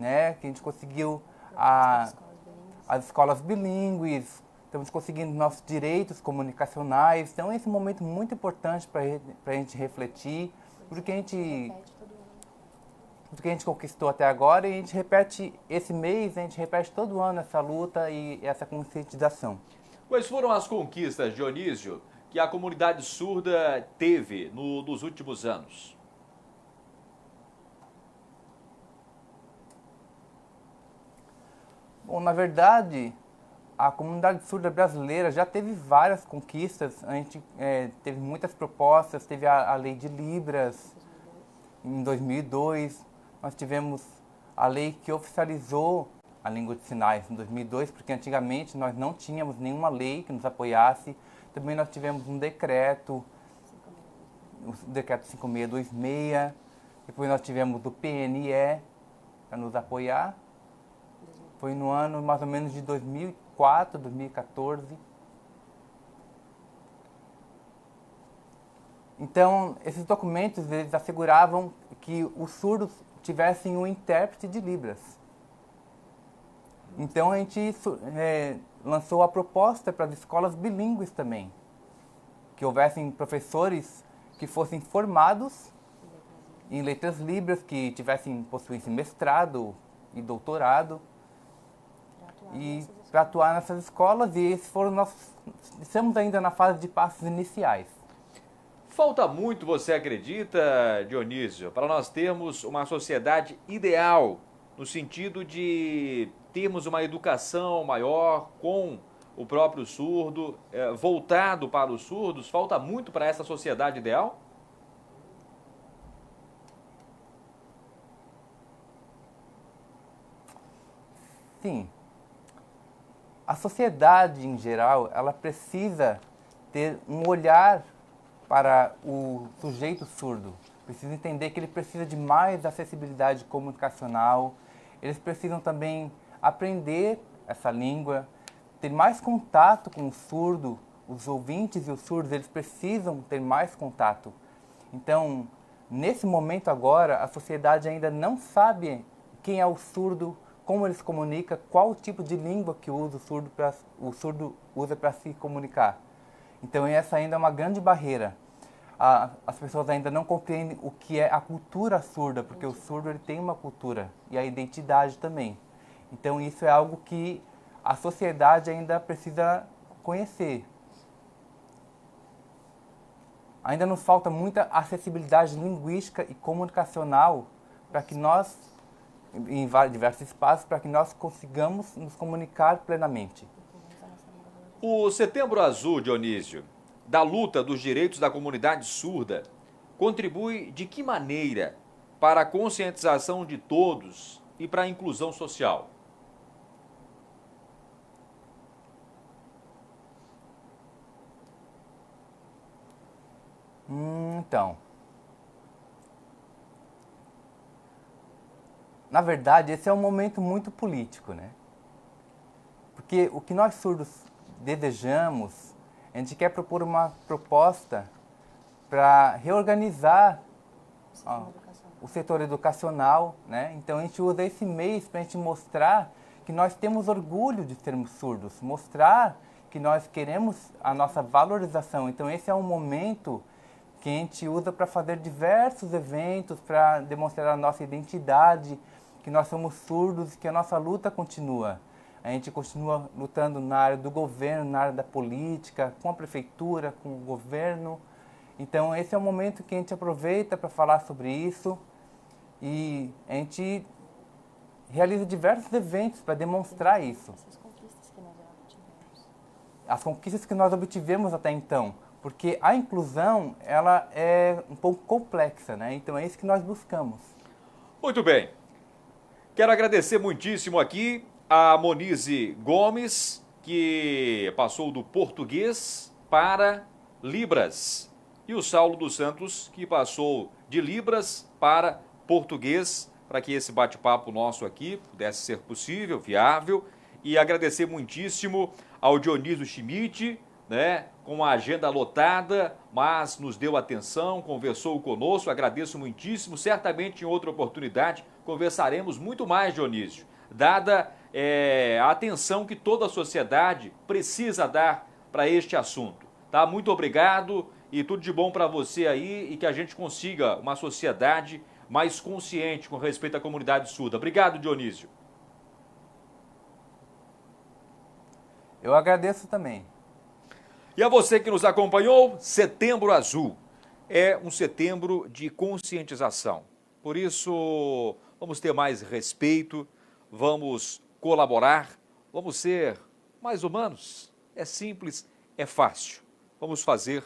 né? Que a gente conseguiu as escolas bilíngues, estamos conseguindo nossos direitos comunicacionais. Então, esse é um momento muito importante para a gente refletir, porque do que a gente conquistou até agora, e a gente repete esse mês, a gente repete todo ano essa luta e essa conscientização. Quais foram as conquistas, Dionísio, que a comunidade surda teve nos últimos anos? Bom, na verdade, a comunidade surda brasileira já teve várias conquistas. A gente teve muitas propostas, teve a lei de Libras em 2002. Nós tivemos a lei que oficializou a língua de sinais em 2002, porque antigamente nós não tínhamos nenhuma lei que nos apoiasse. Também nós tivemos um decreto, o decreto 5626. Depois nós tivemos o PNE para nos apoiar. Foi no ano mais ou menos de 2004, 2014. Então, esses documentos eles asseguravam que os surdos tivessem um intérprete de Libras. Então, a gente lançou a proposta para as escolas bilíngues também, que houvessem professores que fossem formados em letras Libras, que possuíssem mestrado e doutorado, e para atuar nessas escolas, e estamos ainda na fase de passos iniciais. Falta muito, você acredita, Dionísio, para nós termos uma sociedade ideal, no sentido de termos uma educação maior com o próprio surdo, voltado para os surdos? Falta muito para essa sociedade ideal? Sim. A sociedade, em geral, ela precisa ter um olhar para o sujeito surdo. Precisa entender que ele precisa de mais acessibilidade comunicacional. Eles precisam também aprender essa língua, ter mais contato com o surdo. Os ouvintes e os surdos, eles precisam ter mais contato. Então, nesse momento agora, a sociedade ainda não sabe quem é o surdo, como ele se comunica, qual o tipo de língua que o surdo usa para se comunicar. Então, essa ainda é uma grande barreira. As pessoas ainda não compreendem o que é a cultura surda, porque o surdo ele tem uma cultura e a identidade também. Então, isso é algo que a sociedade ainda precisa conhecer. Ainda nos falta muita acessibilidade linguística e comunicacional para que nós, em diversos espaços, para que nós consigamos nos comunicar plenamente. O Setembro Azul, Dionísio, da luta dos direitos da comunidade surda, contribui de que maneira para a conscientização de todos e para a inclusão social? Então, na verdade, esse é um momento muito político, né? Porque o que nós surdos desejamos, a gente quer propor uma proposta para reorganizar o setor educacional, né? Então a gente usa esse mês para a gente mostrar que nós temos orgulho de sermos surdos, mostrar que nós queremos a nossa valorização. Então esse é um momento que a gente usa para fazer diversos eventos, para demonstrar a nossa identidade, que nós somos surdos e que a nossa luta continua. A gente continua lutando na área do governo, na área da política, com a prefeitura, com o governo. Então esse é o momento que a gente aproveita para falar sobre isso e a gente realiza diversos eventos para demonstrar isso. As conquistas que nós obtivemos até então, porque a inclusão ela é um pouco complexa, né? Então é isso que nós buscamos. Muito bem. Quero agradecer muitíssimo aqui a Monize Gomes, que passou do português para Libras, e o Saulo dos Santos, que passou de Libras para português, para que esse bate-papo nosso aqui pudesse ser possível, viável, e agradecer muitíssimo ao Dionísio Schmidt, né, com a agenda lotada, mas nos deu atenção, conversou conosco, agradeço muitíssimo, certamente em outra oportunidade conversaremos muito mais, Dionísio, dada a atenção que toda a sociedade precisa dar para este assunto. Tá? Muito obrigado e tudo de bom para você aí e que a gente consiga uma sociedade mais consciente com respeito à comunidade surda. Obrigado, Dionísio. Eu agradeço também. E a você que nos acompanhou, Setembro Azul é um setembro de conscientização. Por isso, vamos ter mais respeito, vamos colaborar, vamos ser mais humanos. É simples, é fácil. Vamos fazer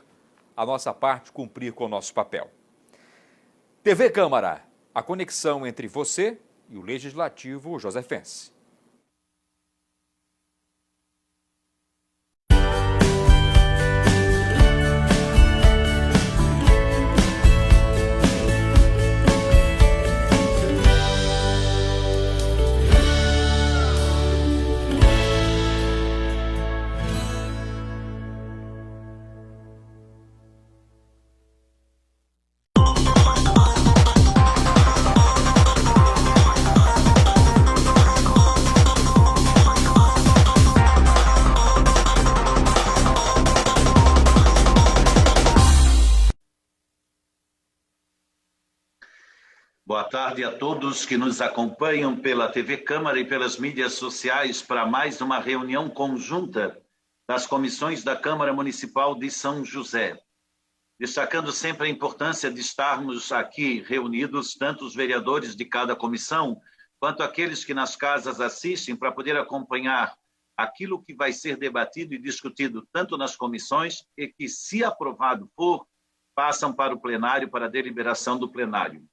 a nossa parte, cumprir com o nosso papel. TV Câmara, a conexão entre você e o Legislativo Josefense. Boa tarde a todos que nos acompanham pela TV Câmara e pelas mídias sociais para mais uma reunião conjunta das comissões da Câmara Municipal de São José. Destacando sempre a importância de estarmos aqui reunidos, tanto os vereadores de cada comissão, quanto aqueles que nas casas assistem, para poder acompanhar aquilo que vai ser debatido e discutido tanto nas comissões e que, se aprovado for, passam para o plenário, para a deliberação do plenário.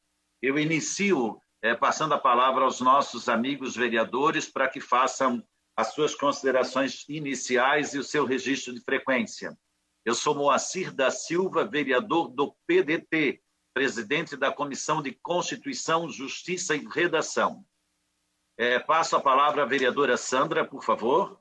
Eu inicio passando a palavra aos nossos amigos vereadores para que façam as suas considerações iniciais e o seu registro de frequência. Eu sou Moacir da Silva, vereador do PDT, presidente da Comissão de Constituição, Justiça e Redação. Passo a palavra à vereadora Sandra, por favor.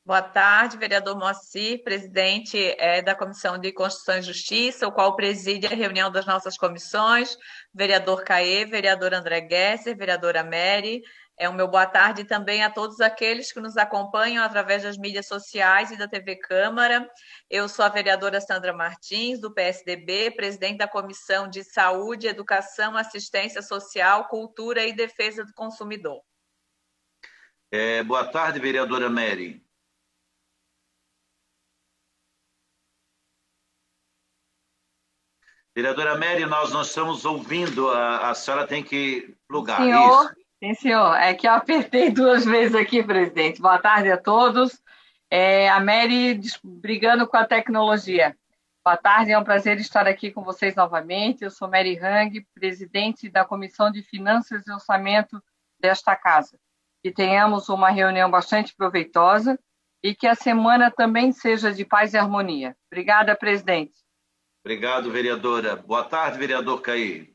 Boa tarde, vereador Moacir, presidente da Comissão de Constituição e Justiça, o qual preside a reunião das nossas comissões, vereador Caê, vereador André Gesser, vereadora Mary. Um meu boa tarde também a todos aqueles que nos acompanham através das mídias sociais e da TV Câmara. Eu sou a vereadora Sandra Martins, do PSDB, presidente da Comissão de Saúde, Educação, Assistência Social, Cultura e Defesa do Consumidor. Boa tarde, vereadora Mary. Vereadora Mary, nós não estamos ouvindo, a senhora tem que plugar. Senhor, isso. Sim, senhor. É que eu apertei 2 vezes aqui, presidente. Boa tarde a todos. A Mary brigando com a tecnologia. Boa tarde, é um prazer estar aqui com vocês novamente. Eu sou Mary Hang, presidente da Comissão de Finanças e Orçamento desta casa. Que tenhamos uma reunião bastante proveitosa e que a semana também seja de paz e harmonia. Obrigada, presidente. Obrigado, vereadora. Boa tarde, vereador Caí.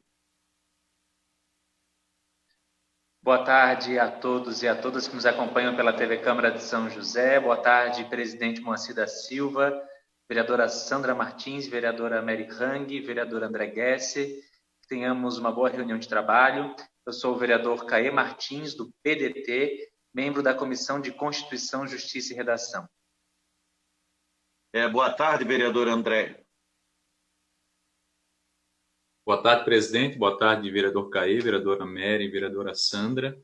Boa tarde a todos e a todas que nos acompanham pela TV Câmara de São José. Boa tarde, presidente Moacir da Silva, vereadora Sandra Martins, vereadora Mary Hang, vereador André Gesser. Que tenhamos uma boa reunião de trabalho. Eu sou o vereador Caê Martins, do PDT, membro da Comissão de Constituição, Justiça e Redação. Boa tarde, vereador André. Boa tarde, presidente. Boa tarde, vereador Caê, vereadora Mary, vereadora Sandra,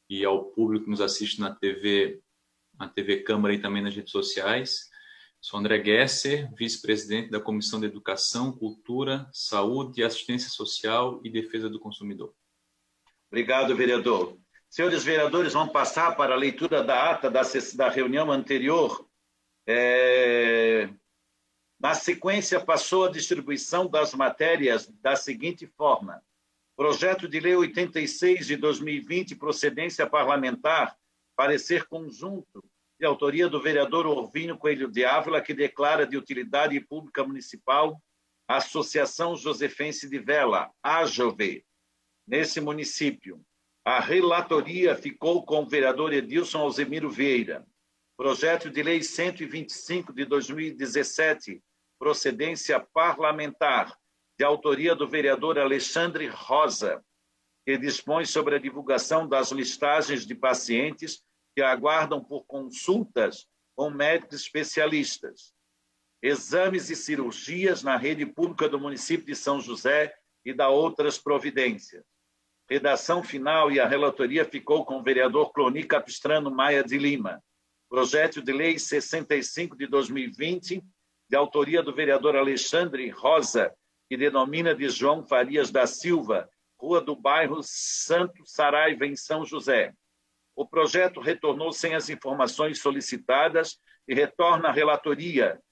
e ao público que nos assiste na TV Câmara e também nas redes sociais. Sou André Gesser, vice-presidente da Comissão de Educação, Cultura, Saúde, Assistência Social e Defesa do Consumidor. Obrigado, vereador. Senhores vereadores, vamos passar para a leitura da ata da reunião anterior. Na sequência, passou a distribuição das matérias da seguinte forma. Projeto de Lei 86 de 2020, procedência parlamentar, parecer conjunto, de autoria do vereador Orvínio Coelho de Ávila, que declara de utilidade pública municipal a Associação Josefense de Vela, AJOV, nesse município. A relatoria ficou com o vereador Edilson Alzemiro Vieira. Projeto de Lei 125 de 2017, procedência parlamentar, de autoria do vereador Alexandre Rosa, que dispõe sobre a divulgação das listagens de pacientes que aguardam por consultas com médicos especialistas, exames e cirurgias na rede pública do município de São José e da outras providências. Redação final e a relatoria ficou com o vereador Cloni Capistrano Maia de Lima. Projeto de Lei 65 de 2020, de autoria do vereador Alexandre Rosa, que denomina de João Farias da Silva, Rua do Bairro Santo Saraiva, em São José. O projeto retornou sem as informações solicitadas e retorna à relatoria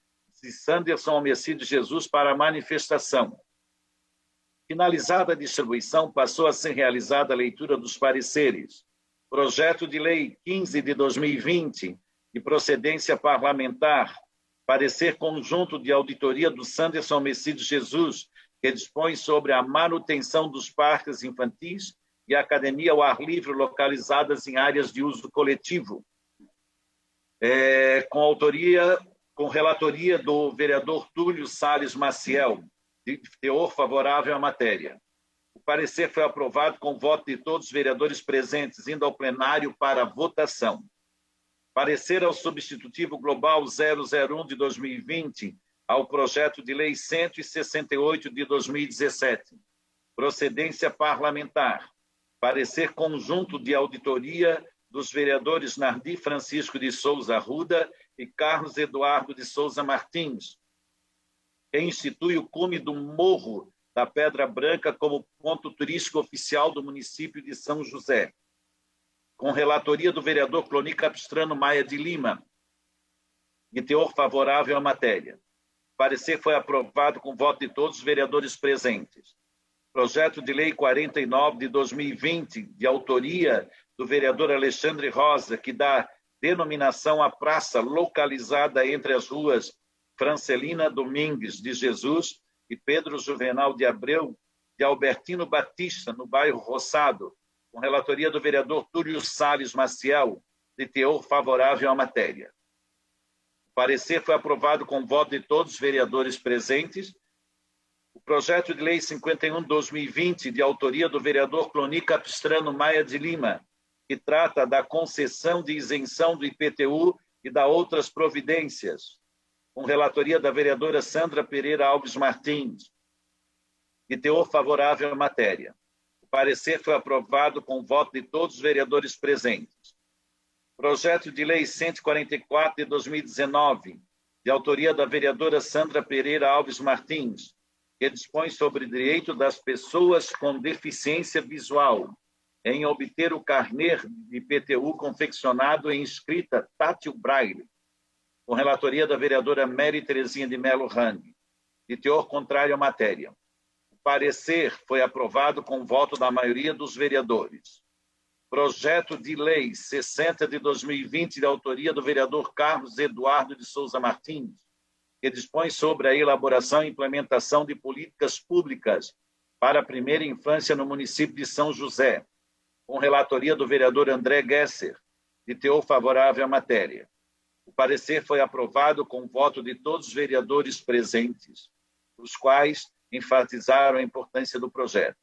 de Sanderson Almecide Jesus para a manifestação. Finalizada a distribuição, passou a ser realizada a leitura dos pareceres. Projeto de Lei 15 de 2020, de procedência parlamentar, parecer conjunto de auditoria do Sanderson Almecide Jesus, que dispõe sobre a manutenção dos parques infantis e a academia ao ar livre localizadas em áreas de uso coletivo. Com relatoria do vereador Túlio Salles Maciel, de teor favorável à matéria. O parecer foi aprovado com voto de todos os vereadores presentes, indo ao plenário para votação. Parecer ao substitutivo global 001 de 2020, ao projeto de lei 168 de 2017. Procedência parlamentar. Parecer conjunto de auditoria dos vereadores Nardi Francisco de Souza Arruda e Carlos Eduardo de Souza Martins, que institui o cume do Morro da Pedra Branca como ponto turístico oficial do município de São José. Com relatoria do vereador Cloni Capistrano Maia de Lima, de teor favorável à matéria. O parecer foi aprovado com voto de todos os vereadores presentes. Projeto de Lei 49 de 2020, de autoria do vereador Alexandre Rosa, que dá denominação à praça localizada entre as ruas Francelina Domingues de Jesus e Pedro Juvenal de Abreu, de Albertino Batista, no bairro Roçado, com relatoria do vereador Túlio Salles Maciel, de teor favorável à matéria. O parecer foi aprovado com voto de todos os vereadores presentes. O projeto de lei 51/2020, de autoria do vereador Cloni Capistrano Maia de Lima, que trata da concessão de isenção do IPTU e da outras providências, com relatoria da vereadora Sandra Pereira Alves Martins, de teor favorável à matéria. O parecer foi aprovado com voto de todos os vereadores presentes. Projeto de lei 144 de 2019, de autoria da vereadora Sandra Pereira Alves Martins, que dispõe sobre o direito das pessoas com deficiência visual em obter o carnê de IPTU confeccionado em escrita tátil braille, com relatoria da vereadora Mary Terezinha de Melo Rang, de teor contrário à matéria. O parecer foi aprovado com voto da maioria dos vereadores. Projeto de lei 60 de 2020, de autoria do vereador Carlos Eduardo de Souza Martins, que dispõe sobre a elaboração e implementação de políticas públicas para a primeira infância no município de São José, com relatoria do vereador André Gesser, de teor favorável à matéria. O parecer foi aprovado com voto de todos os vereadores presentes, os quais enfatizaram a importância do projeto.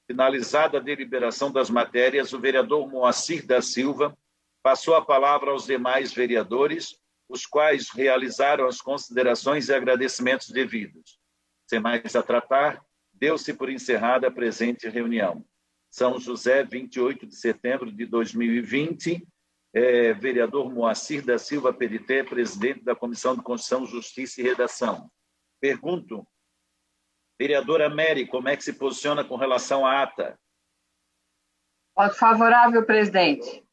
Finalizada a deliberação das matérias, o vereador Moacir da Silva passou a palavra aos demais vereadores, os quais realizaram as considerações e agradecimentos devidos. Sem mais a tratar, deu-se por encerrada a presente reunião. São José, 28 de setembro de 2020, vereador Moacir da Silva Perité, presidente da Comissão de Constituição, Justiça e Redação. Pergunto, vereadora Mary, como é que se posiciona com relação à ata? Voto favorável, presidente.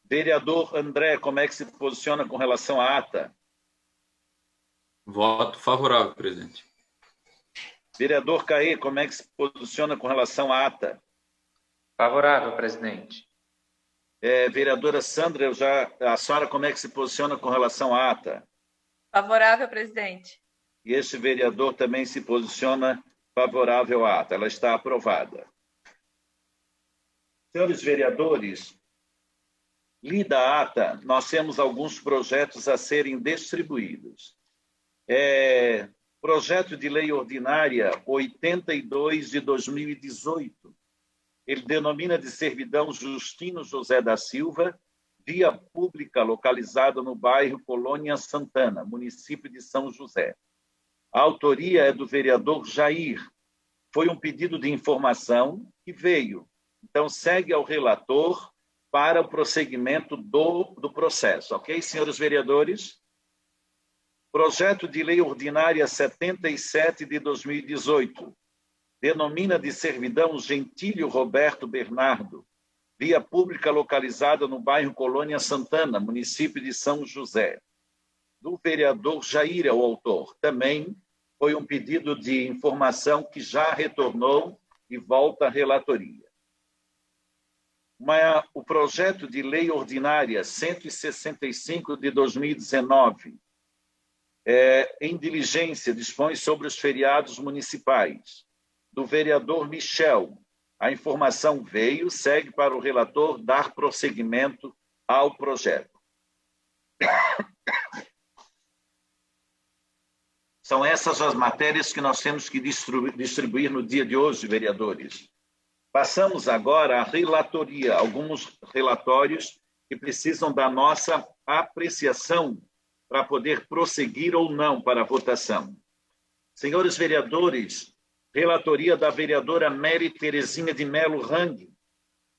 Vereador André, como é que se posiciona com relação à ata? Voto favorável, presidente. Vereador Caê, como é que se posiciona com relação à ata? Favorável, presidente. Vereadora Sandra, a senhora como é que se posiciona com relação à ata? Favorável, presidente. E este vereador também se posiciona favorável à ata. Ela está aprovada. Senhores vereadores, lida a ata, nós temos alguns projetos a serem distribuídos. Projeto de Lei Ordinária 82 de 2018. Ele denomina de servidão Justino José da Silva, via pública localizada no bairro Colônia Santana, município de São José. A autoria é do vereador Jair. Foi um pedido de informação que veio. Então, segue ao relator para o prosseguimento do processo. Ok, senhores vereadores? Projeto de Lei Ordinária 77 de 2018. Denomina de servidão Gentílio Roberto Bernardo, via pública localizada no bairro Colônia Santana, município de São José. Do vereador Jair é o autor. Também foi um pedido de informação que já retornou e volta à relatoria. O projeto de Lei Ordinária 165 de 2019, em diligência, dispõe sobre os feriados municipais. Do vereador Michel. A informação veio, segue para o relator dar prosseguimento ao projeto. São essas as matérias que nós temos que distribuir no dia de hoje, vereadores. Passamos agora à relatoria, alguns relatórios que precisam da nossa apreciação para poder prosseguir ou não para a votação. Senhores vereadores, relatoria da vereadora Mary Terezinha de Melo Rang.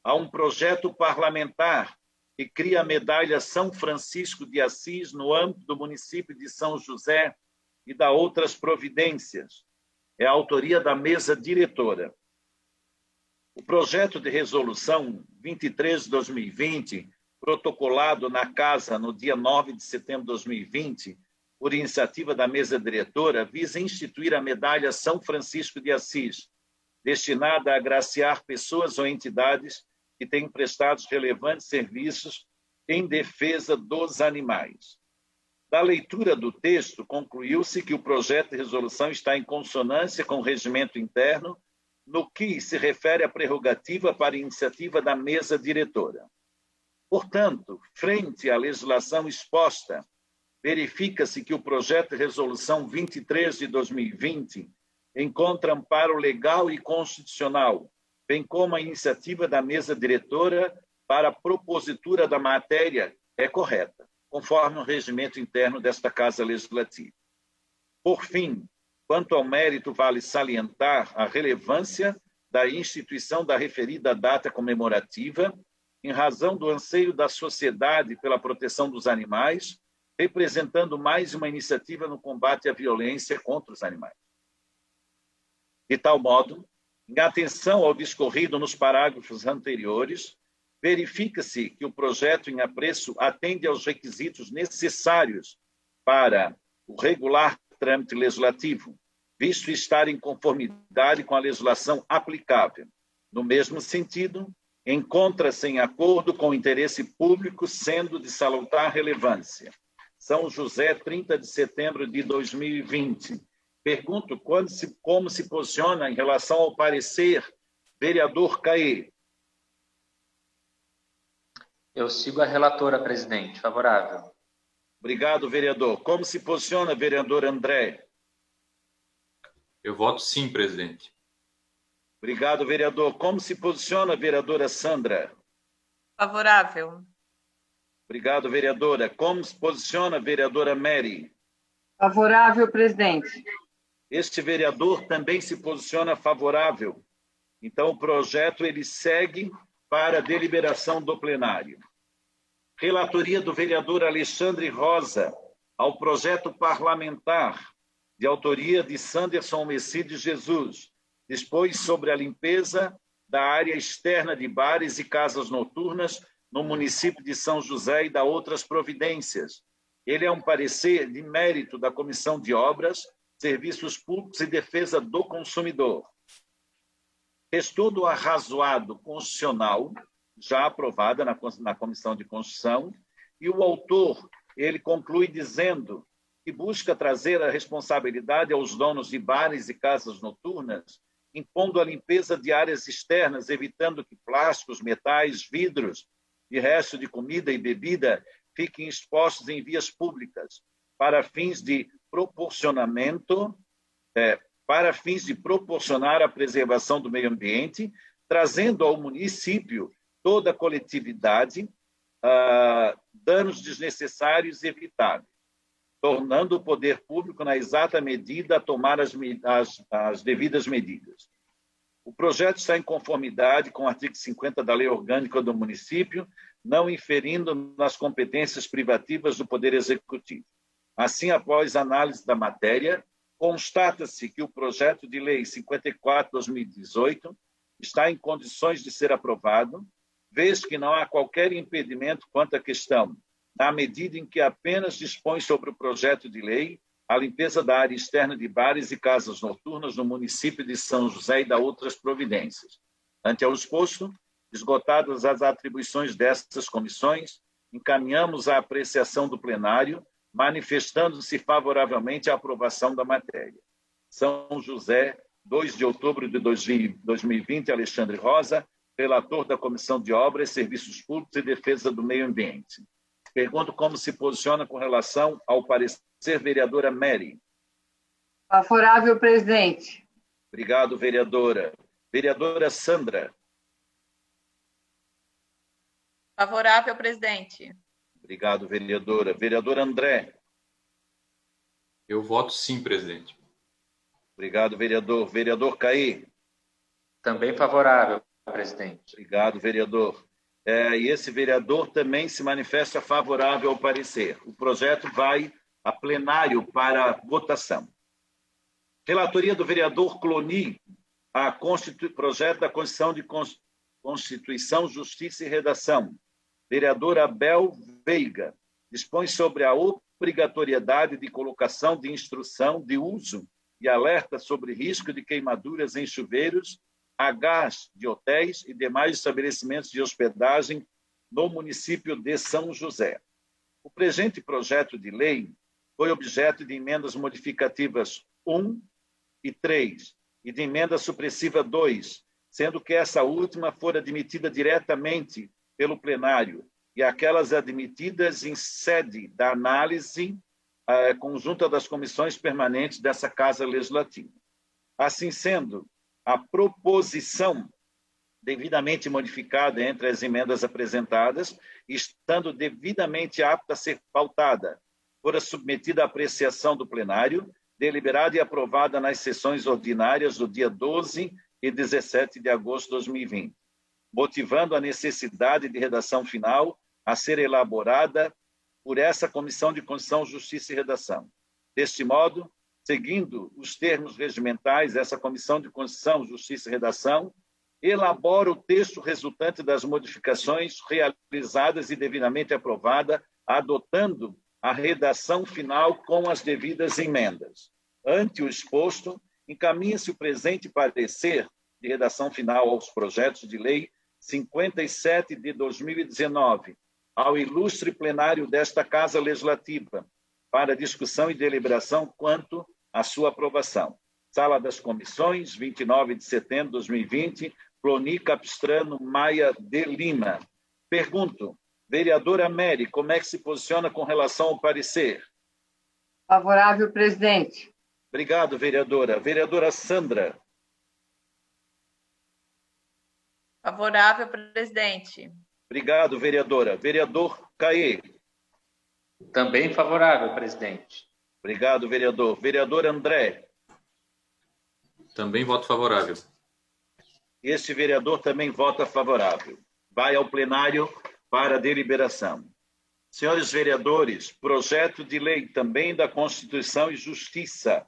Há um projeto parlamentar que cria a medalha São Francisco de Assis no âmbito do município de São José e dá outras providências. É a autoria da mesa diretora. O projeto de resolução 23 de 2020, protocolado na Casa no dia 9 de setembro de 2020, por iniciativa da mesa diretora, visa instituir a medalha São Francisco de Assis, destinada a agraciar pessoas ou entidades que têm prestado relevantes serviços em defesa dos animais. Da leitura do texto, concluiu-se que o projeto de resolução está em consonância com o regimento interno no que se refere à prerrogativa para iniciativa da mesa diretora. Portanto, frente à legislação exposta, verifica-se que o projeto de resolução 23 de 2020 encontra amparo legal e constitucional, bem como a iniciativa da mesa diretora para a propositura da matéria é correta, conforme o regimento interno desta Casa Legislativa. Por fim, quanto ao mérito, vale salientar a relevância da instituição da referida data comemorativa, em razão do anseio da sociedade pela proteção dos animais, representando mais uma iniciativa no combate à violência contra os animais. De tal modo, em atenção ao discorrido nos parágrafos anteriores, verifica-se que o projeto em apreço atende aos requisitos necessários para o regular trâmite legislativo, visto estar em conformidade com a legislação aplicável. No mesmo sentido, encontra-se em acordo com o interesse público, sendo de salutar relevância. São José, 30 de setembro de 2020. Pergunto como se posiciona em relação ao parecer vereador Caê. Eu sigo a relatora, presidente. Favorável. Obrigado, vereador. Como se posiciona, vereador André? Eu voto sim, presidente. Obrigado, vereador. Como se posiciona, vereadora Sandra? Favorável. Obrigado, vereadora. Como se posiciona, vereadora Mary? Favorável, presidente. Este vereador também se posiciona favorável. Então, o projeto ele segue para a deliberação do plenário. Relatoria do vereador Alexandre Rosa ao projeto parlamentar de autoria de Sanderson Messides Jesus, dispôs sobre a limpeza da área externa de bares e casas noturnas no município de São José e dá outras providências. Ele é um parecer de mérito da Comissão de Obras, Serviços Públicos e Defesa do Consumidor. Estudo arrazoado constitucional, já aprovada na Comissão de Constituição, e o autor, ele conclui dizendo que busca trazer a responsabilidade aos donos de bares e casas noturnas, impondo a limpeza de áreas externas, evitando que plásticos, metais, vidros e resto de comida e bebida fiquem expostos em vias públicas, para fins de proporcionamento para fins de proporcionar a preservação do meio ambiente, trazendo ao município toda a coletividade danos desnecessários e evitáveis, tornando o poder público, na exata medida, a tomar as devidas medidas. O projeto está em conformidade com o artigo 50 da Lei Orgânica do Município, não inferindo nas competências privativas do Poder Executivo. Assim, após análise da matéria, constata-se que o projeto de lei 54/2018 está em condições de ser aprovado, vez que não há qualquer impedimento quanto à questão, na medida em que apenas dispõe sobre o projeto de lei a limpeza da área externa de bares e casas noturnas no município de São José e da outras providências. Ante ao exposto, esgotadas as atribuições destas comissões, encaminhamos a apreciação do plenário, manifestando-se favoravelmente à aprovação da matéria. São José, 2 de outubro de 2020, Alexandre Rosa, relator da Comissão de Obras, Serviços Públicos e Defesa do Meio Ambiente. Pergunto como se posiciona com relação ao parecer vereadora Mary. Favorável, presidente. Obrigado, vereadora. Vereadora Sandra. Favorável, presidente. Obrigado, vereadora. Vereador André. Eu voto sim, presidente. Obrigado, vereador. Vereador Caí. Também favorável, presidente. Obrigado, vereador. E esse vereador também se manifesta favorável ao parecer. O projeto vai a plenário para votação. Relatoria do vereador Cloni, projeto da Constituição de Constituição, Justiça e Redação. Vereador Abel Veiga, dispõe sobre a obrigatoriedade de colocação de instrução de uso e alerta sobre risco de queimaduras em chuveiros, a gás de hotéis e demais estabelecimentos de hospedagem no município de São José. O presente projeto de lei foi objeto de emendas modificativas 1 e 3 e de emenda supressiva 2, sendo que essa última for admitida diretamente pelo plenário e aquelas admitidas em sede da análise conjunta das comissões permanentes dessa Casa Legislativa. Assim sendo, a proposição devidamente modificada entre as emendas apresentadas, estando devidamente apta a ser pautada, fora submetida à apreciação do plenário, deliberada e aprovada nas sessões ordinárias do dia 12 e 17 de agosto de 2020, motivando a necessidade de redação final a ser elaborada por essa Comissão de Constituição, Justiça e Redação. Deste modo, seguindo os termos regimentais, essa Comissão de Constituição, Justiça e Redação elabora o texto resultante das modificações realizadas e devidamente aprovada, adotando a redação final com as devidas emendas. Ante o exposto, encaminha-se o presente parecer de redação final aos projetos de lei 57 de 2019, ao ilustre plenário desta Casa Legislativa, para discussão e deliberação quanto à sua aprovação. Sala das Comissões, 29 de setembro de 2020, Cloni Capistrano Maia de Lima. Pergunto, vereadora Mary, como é que se posiciona com relação ao parecer? Favorável, presidente. Obrigado, vereadora. Vereadora Sandra. Favorável, presidente. Obrigado, vereadora. Vereador Caê. Também favorável, presidente. Obrigado, vereador. Vereador André. Também voto favorável. Este vereador também vota favorável. Vai ao plenário para deliberação. Senhores vereadores, projeto de lei também da Constituição e Justiça.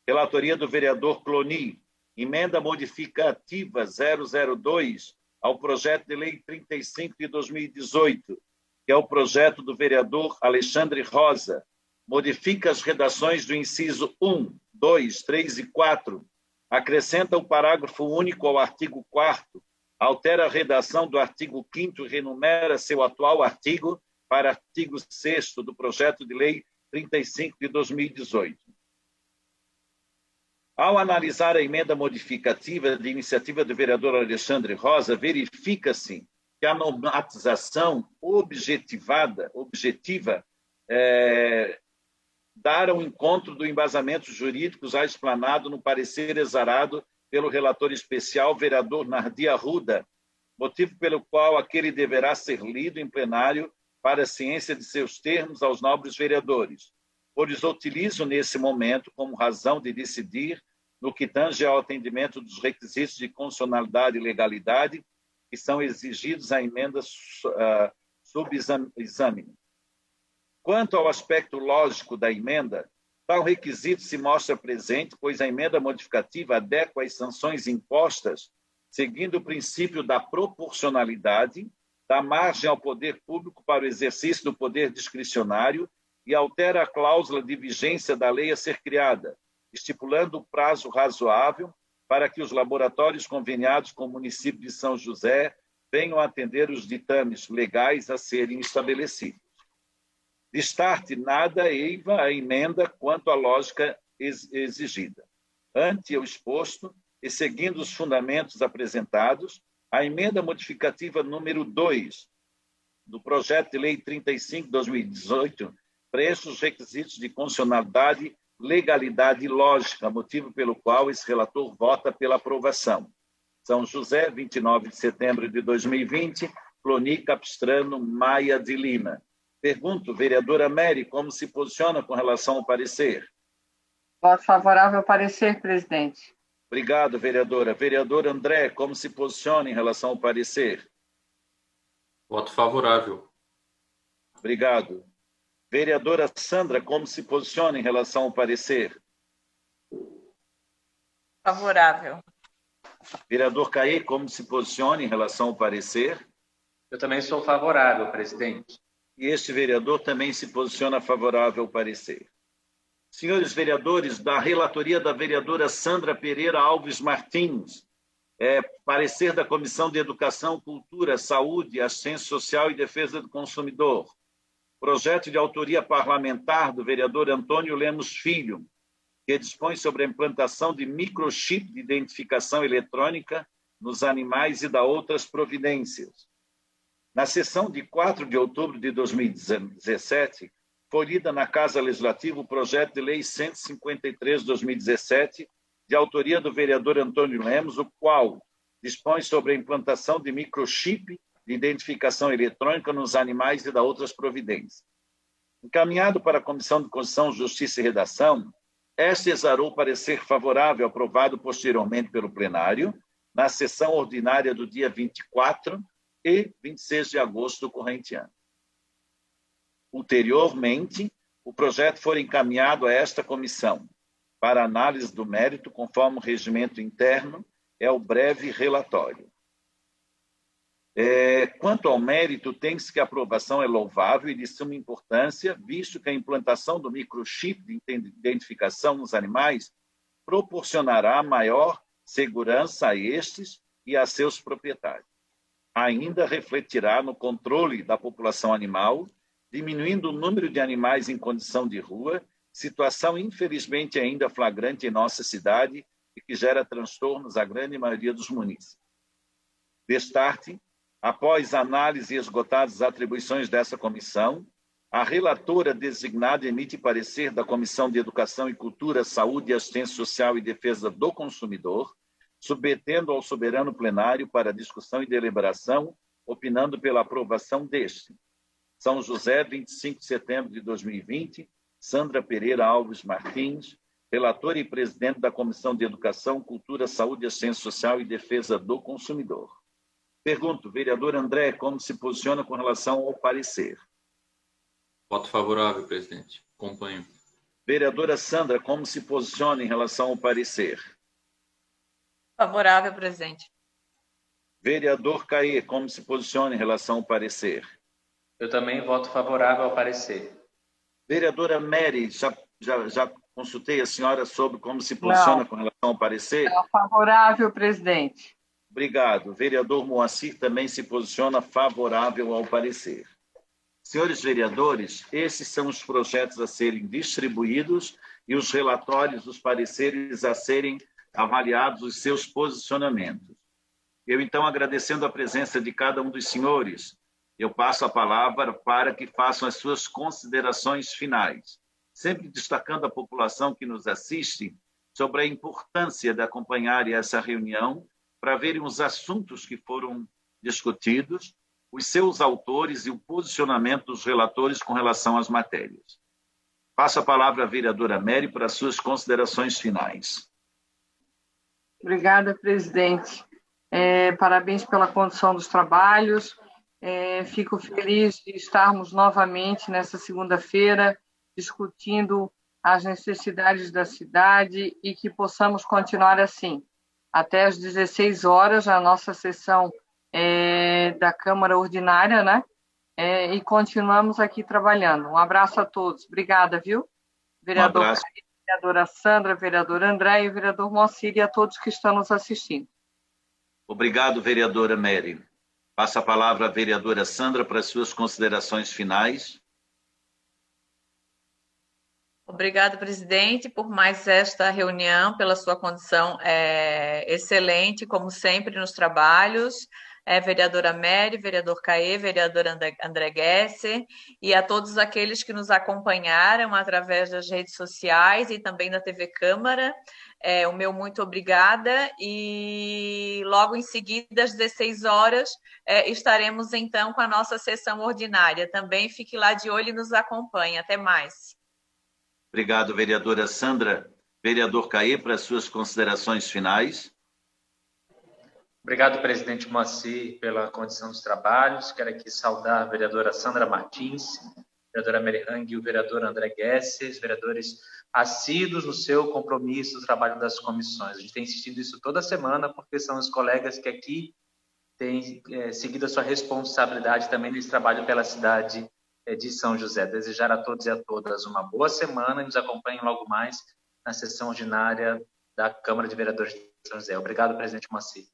Relatoria do vereador Cloni. Emenda modificativa 002 ao projeto de lei 35 de 2018, que é o projeto do vereador Alexandre Rosa. Modifica as redações do inciso 1, 2, 3 e 4, acrescenta o parágrafo único ao artigo 4º, altera a redação do artigo 5º e renumera seu atual artigo para artigo 6º do projeto de lei 35 de 2018. Ao analisar a emenda modificativa de iniciativa do vereador Alexandre Rosa, verifica-se que a normatização objetiva dar ao encontro do embasamento jurídico já explanado no parecer exarado pelo relator especial, vereador Nardi Arruda, motivo pelo qual aquele deverá ser lido em plenário para a ciência de seus termos aos nobres vereadores, pois utilizo nesse momento como razão de decidir no que tange ao atendimento dos requisitos de constitucionalidade e legalidade que são exigidos à emenda subexame. Quanto ao aspecto lógico da emenda, tal requisito se mostra presente, pois a emenda modificativa adequa as sanções impostas seguindo o princípio da proporcionalidade, dá margem ao poder público para o exercício do poder discricionário e altera a cláusula de vigência da lei a ser criada, estipulando o prazo razoável para que os laboratórios conveniados com o município de São José venham atender os ditames legais a serem estabelecidos. Destarte nada eiva a emenda quanto à lógica exigida. Ante o exposto, e seguindo os fundamentos apresentados, a emenda modificativa número 2 do projeto de lei 35/2018 preenche os requisitos de constitucionalidade, legalidade e lógica, motivo pelo qual esse relator vota pela aprovação. São José, 29 de setembro de 2020, Cloni Capistrano Maia de Lima. Pergunto, vereadora Mary, como se posiciona com relação ao parecer? Voto favorável ao parecer, presidente. Obrigado, vereadora. Vereador André, como se posiciona em relação ao parecer? Voto favorável. Obrigado. Vereadora Sandra, como se posiciona em relação ao parecer? Favorável. Vereador Caê, como se posiciona em relação ao parecer? Eu também sou favorável, presidente. E este vereador também se posiciona favorável ao parecer. Senhores vereadores, da relatoria da vereadora Sandra Pereira Alves Martins, parecer da Comissão de Educação, Cultura, Saúde, Assistência Social e Defesa do Consumidor. Projeto de autoria parlamentar do vereador Antônio Lemos Filho, que dispõe sobre a implantação de microchip de identificação eletrônica nos animais e da outras providências. Na sessão de 4 de outubro de 2017, foi lida na Casa Legislativa o projeto de lei 153/2017, de autoria do vereador Antônio Lemos, o qual dispõe sobre a implantação de microchip de identificação eletrônica nos animais e da outras providências. Encaminhado para a Comissão de Constituição, Justiça e Redação, esta exarou parecer favorável, aprovado posteriormente pelo plenário, na sessão ordinária do dia 24 e 26 de agosto do corrente ano. Ulteriormente, o projeto foi encaminhado a esta comissão para análise do mérito, conforme o regimento interno, é o breve relatório. Quanto ao mérito, tem-se que a aprovação é louvável e de suma importância, visto que a implantação do microchip de identificação nos animais proporcionará maior segurança a estes e a seus proprietários. Ainda refletirá no controle da população animal, diminuindo o número de animais em condição de rua, situação infelizmente ainda flagrante em nossa cidade e que gera transtornos à grande maioria dos munícipes. Destarte, após análise e esgotadas as atribuições dessa comissão, a relatora designada emite parecer da Comissão de Educação e Cultura, Saúde, Assistência Social e Defesa do Consumidor, submetendo ao soberano plenário para discussão e deliberação, opinando pela aprovação deste. São José, 25 de setembro de 2020, Sandra Pereira Alves Martins, relatora e presidente da Comissão de Educação, Cultura, Saúde, Assistência Social e Defesa do Consumidor. Pergunto, vereador André, como se posiciona com relação ao parecer? Voto favorável, presidente. Acompanho. Vereadora Sandra, como se posiciona em relação ao parecer? Favorável, presidente. Vereador Caê, como se posiciona em relação ao parecer? Eu também voto favorável ao parecer. Vereadora Mary, já consultei a senhora sobre como se posiciona com relação ao parecer? Não, favorável, presidente. Obrigado. Vereador Moacir também se posiciona favorável ao parecer. Senhores vereadores, esses são os projetos a serem distribuídos e os relatórios, os pareceres a serem avaliados, os seus posicionamentos. Eu, então, agradecendo a presença de cada um dos senhores, eu passo a palavra para que façam as suas considerações finais. sempre destacando à população que nos assiste sobre a importância de acompanhar essa reunião para verem os assuntos que foram discutidos, os seus autores e o posicionamento dos relatores com relação às matérias. Passo a palavra à vereadora Mary para suas considerações finais. Obrigada, presidente. Parabéns pela condução dos trabalhos. Fico feliz de estarmos novamente nessa segunda-feira discutindo as necessidades da cidade e que possamos continuar assim. Até às 16 horas, a nossa sessão da Câmara Ordinária, né? E continuamos aqui trabalhando. Um abraço a todos. Obrigada, viu? Vereador Caio, vereadora Sandra, vereador André e vereador Moacir e a todos que estão nos assistindo. Obrigado, vereadora Mary. Passo a palavra à vereadora Sandra para suas considerações finais. Obrigada, presidente, por mais esta reunião, pela sua condição excelente, como sempre, nos trabalhos. Vereadora Mary, vereador Caê, vereador André Gesser, e a todos aqueles que nos acompanharam através das redes sociais e também da TV Câmara. O meu muito obrigada, e logo em seguida, às 16 horas, estaremos então com a nossa sessão ordinária. Também fique lá de olho e nos acompanhe. Até mais. Obrigado, vereadora Sandra. Vereador Caê, para suas considerações finais. Obrigado, presidente Moacir, pela condição dos trabalhos. Quero aqui saudar a vereadora Sandra Martins, a vereadora Mary Hang e o vereador André Gesser, os vereadores assíduos no seu compromisso do trabalho das comissões. A gente tem insistido isso toda semana, porque são os colegas que aqui têm seguido a sua responsabilidade também nesse trabalho pela cidade de São José. Desejar a todos e a todas uma boa semana e nos acompanhem logo mais na sessão ordinária da Câmara de Vereadores de São José. Obrigado, presidente Moacir.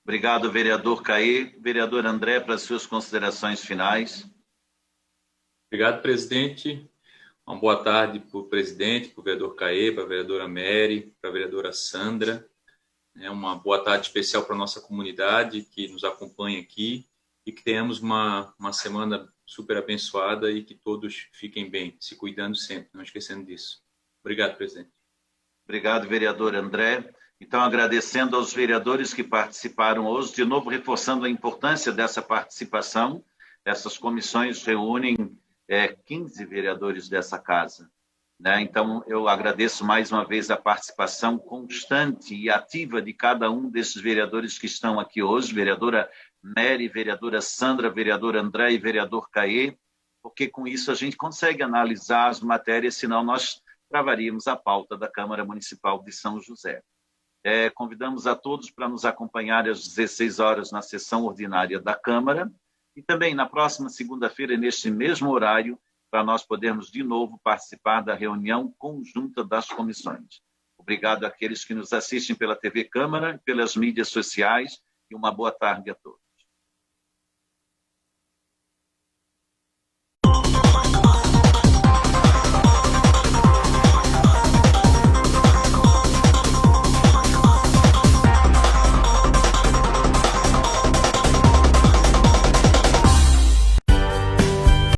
Obrigado, vereador Caê. Vereador André, para suas considerações finais. Obrigado, presidente. Uma boa tarde para o presidente, para o vereador Caê, para a vereadora Mary, para a vereadora Sandra. Uma boa tarde especial para a nossa comunidade que nos acompanha aqui e que tenhamos uma semana super abençoada e que todos fiquem bem, se cuidando sempre, não esquecendo disso. Obrigado, presidente. Obrigado, vereador André. Então, agradecendo aos vereadores que participaram hoje, de novo reforçando a importância dessa participação. Essas comissões reúnem 15 vereadores dessa casa, né? Então, eu agradeço mais uma vez a participação constante e ativa de cada um desses vereadores que estão aqui hoje, vereadora Mary, vereadora Sandra, vereador André e vereador Caê, porque com isso a gente consegue analisar as matérias, senão nós travaríamos a pauta da Câmara Municipal de São José. Convidamos a todos para nos acompanhar às 16 horas na sessão ordinária da Câmara e também na próxima segunda-feira, neste mesmo horário, para nós podermos de novo participar da reunião conjunta das comissões. Obrigado àqueles que nos assistem pela TV Câmara, pelas mídias sociais e uma boa tarde a todos.